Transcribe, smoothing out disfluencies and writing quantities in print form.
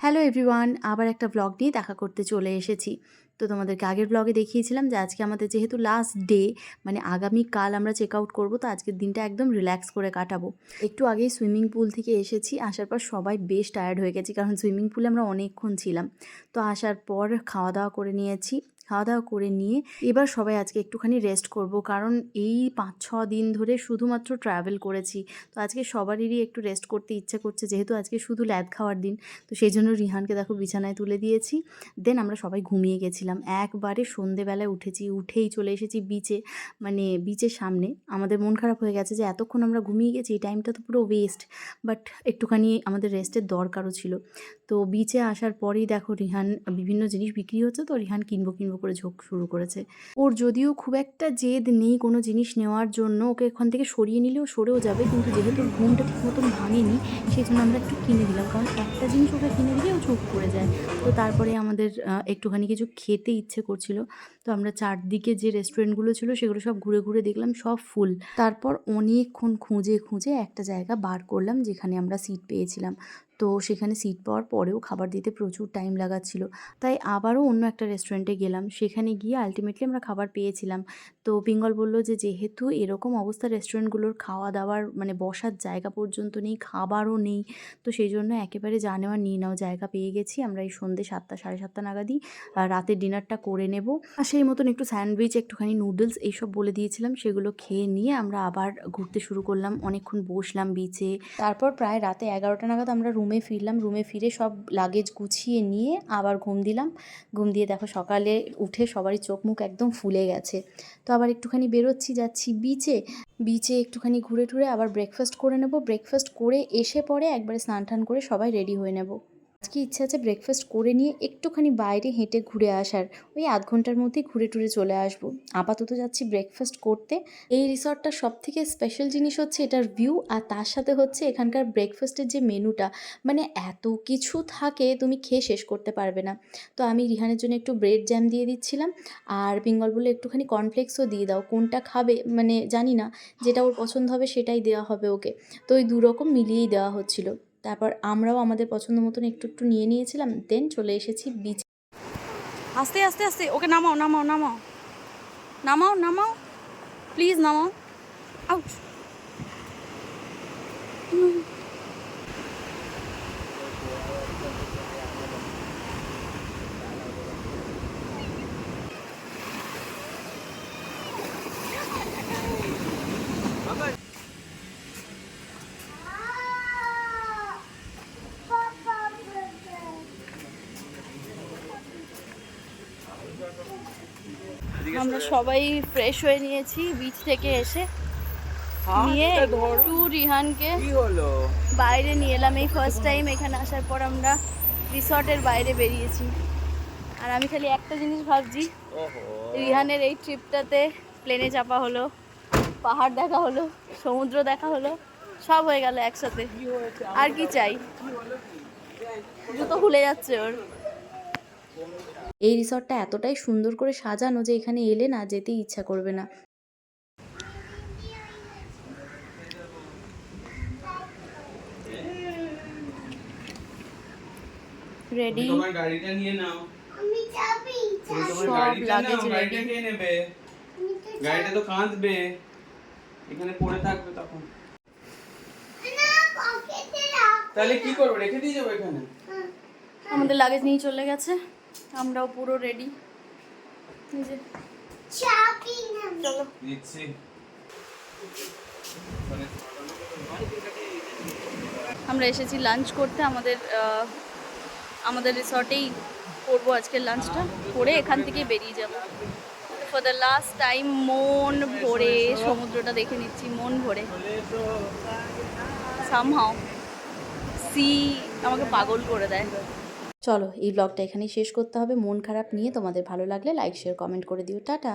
Hello everyone, আবার একটা blog নিয়ে দেখা করতে চলে এসেছি। তো তোমাদেরকে আগের ব্লগে দেখিয়েছিলাম যে আজকে আমাদের যেহেতু লাস্ট ডে, মানে আগামীকাল আমরা চেক আউট করবো, তো আজকের দিনটা একদম রিল্যাক্স করে কাটাবো। একটু আগেই সুইমিং পুল থেকে এসেছি, আসার পর সবাই বেশ টায়ার্ড হয়ে গেছি, কারণ সুইমিং পুলে আমরা অনেকক্ষণ ছিলাম। তো আসার পর খাওয়া দাওয়া করে নিয়েছি। খাওয়া দাওয়া করে নিয়ে এবার সবাই আজকে একটুখানি রেস্ট করব, কারণ এই 5-6 দিন ধরে শুধুমাত্র ট্রাভেল করেছি। তো আজকে সবারই একটু রেস্ট করতে ইচ্ছা করছে, যেহেতু আজকে শুধু ল্যাদ খাওয়ার দিন। তো সেই জন্য রিহানকে দেখো বিছানায় তুলে দিয়েছি। দেন আমরা সবাই ঘুমিয়ে গেছিলাম। একবারে সন্ধেবেলায় উঠেছি, উঠেই চলে এসেছি বিচে, মানে বিচের সামনে। আমাদের মন খারাপ হয়ে গেছে যে এতক্ষণ আমরা ঘুমিয়ে গেছি, এই টাইমটা তো পুরো ওয়েস্ট, বাট একটুখানি আমাদের রেস্টের দরকারও ছিল। তো বিচে আসার পরেই দেখো রিহান বিভিন্ন জিনিস বিক্রি হচ্ছে, তো রিহান কিনবো করে ঝোঁক শুরু করেছে। ওর যদিও খুব একটা জেদ নেই কোনো জিনিস নেওয়ার জন্য, ওকে এখান থেকে সরিয়ে নিলেও সরেও যাবে, কিন্তু যেহেতু ঘুমটা ঠিক মতন ভাঙেনি, সেই জন্য আমরা একটু কিনে দিলাম, কারণ একটা জিনিস ওকে কিনে দিলে ও চুপ করে যায়। তো তারপরে আমাদের একটুখানি কিছু খেতে ইচ্ছে করছিল, তো আমরা চারদিকে যে রেস্টুরেন্টগুলো ছিল সেগুলো সব ঘুরে ঘুরে দেখলাম, সব ফুল। তারপর অনেকক্ষণ খুঁজে খুঁজে একটা জায়গা বার করলাম যেখানে আমরা সিট পেয়েছিলাম। তো সেখানে সিট পাওয়ার পরেও খাবার দিতে প্রচুর টাইম লাগাচ্ছিল, তাই আবারও অন্য একটা রেস্টুরেন্টে গেলাম। সেখানে গিয়ে আলটিমেটলি আমরা খাবার পেয়েছিলাম। তো পিঙ্গল বলল যে যেহেতু এরকম অবস্থা রেস্টুরেন্টগুলোর, খাওয়া দাওয়ার মানে বসার জায়গা পর্যন্ত নেই, খাবারও নেই, তো সেই জন্য একেবারে যা নেওয়ার নিয়ে নাও, জায়গা পেয়ে গেছি। আমরা এই সন্ধ্যে 7টা 7:30 নাগাদই রাতের ডিনারটা করে নেব। আর সেই মতন একটু স্যান্ডউইচ, একটুখানি নুডলস এইসব বলে দিয়েছিলাম, সেগুলো খেয়ে নিয়ে আমরা আবার ঘুরতে শুরু করলাম। অনেকক্ষণ বসলাম বিচে। তারপর প্রায় রাতে 11টা নাগাদ আমরা রুমে ফিরলাম। রুমে ফিরে সব লাগেজ গুছিয়ে নিয়ে আবার ঘুম দিলাম। ঘুম দিয়ে দেখো সকালে উঠে সবারই চোখ মুখ একদম ফুলে গেছে। তো আবার একটুখানি বেরোচ্ছি, যাচ্ছি বিচে। বিচে একটুখানি ঘুরে টুরে আবার ব্রেকফাস্ট করে নেব। ব্রেকফাস্ট করে এসে পরে একবারে স্নান টান করে সবাই রেডি হয়ে নেব। আজকে ইচ্ছা আছে ব্রেকফাস্ট করে নিয়ে একটুখানি বাইরে হেঁটে ঘুরে আসার, ওই আধ ঘন্টার মধ্যেই ঘুরে টুরে চলে আসবো। আপাতত যাচ্ছি ব্রেকফাস্ট করতে। এই রিসর্টটার সব থেকে স্পেশাল জিনিস হচ্ছে এটার ভিউ, আর তার সাথে হচ্ছে এখানকার ব্রেকফাস্টের যে মেনুটা, মানে এত কিছু থাকে তুমি খেয়ে শেষ করতে পারবে না। তো আমি রিহানের জন্য একটু ব্রেড জ্যাম দিয়ে দিচ্ছিলাম, আর পিঙ্গল বলে একটুখানি কর্নফ্লেক্সও দিয়ে দাও, কোনটা খাবে মানে জানি না, যেটা ওর পছন্দ হবে সেটাই দেওয়া হবে ওকে। তো ওই দুরকম মিলিয়েই দেওয়া হচ্ছিল। তারপর আমরাও আমাদের পছন্দ মতন একটু একটু নিয়ে নিয়েছিলাম, দেন চলে এসেছি বিচ। আস্তে আস্তে আস্তে, ওকে নামাও নামাও নামাও নামাও নামাও, প্লিজ নামাও। আউট। আমরা সবাই ফ্রেশ হয়ে নিয়েছি বিচ থেকে এসে, নিয়ে একটু রিহানকে বাইরে নিয়ে এলাম। এই ফার্স্ট টাইম এখানে আসার পর আমরা রিসর্টের বাইরে বেরিয়েছি, আর আমি খালি একটা জিনিস ভাবছি, রিহানের এই ট্রিপটাতে প্লেনে চাপা হলো, পাহাড় দেখা হলো, সমুদ্র দেখা হলো, সব হয়ে গেল একসাথে। আর কি চাই? জুতো খুলে যাচ্ছে ওর। এই রিসর্টটা এতটাই সুন্দর করে সাজানো যে এখানে এলে না যেতেই ইচ্ছা করবে না। রেডি, তোমার গাড়িটা নিয়ে নাও। আমি যাবি সব লাগেজ রেডি। গাড়িটা খেয়ে নেবে, গাড়িটা তো কাঁদবে, এখানে পড়ে থাকবে তখন। না পকেটে রাখ। তাহলে কি করবো, রেখে দিয়ে যাবো এখানে? আমাদের লাগেজ নিয়ে চলে গেছে, আমরাও পুরো রেডি। চাবি না। চলো। দিচ্ছি। আমরা এসেছি লাঞ্চ করতে, আমাদের রিসর্টেই করবো আজকের লাঞ্চটা, করে এখান থেকে বেরিয়ে যাব। ফর দ্য লাস্ট টাইম মন ভরে সমুদ্রটা দেখে নিচ্ছি, মন ভরে। সামহাও সি আমাকে পাগল করে দেয়। চলো এই ব্লগটা এখানেই শেষ করতে হবে। মন খারাপ নিয়ে তোমাদের ভালো লাগলে লাইক শেয়ার কমেন্ট করে দিও। টাটা।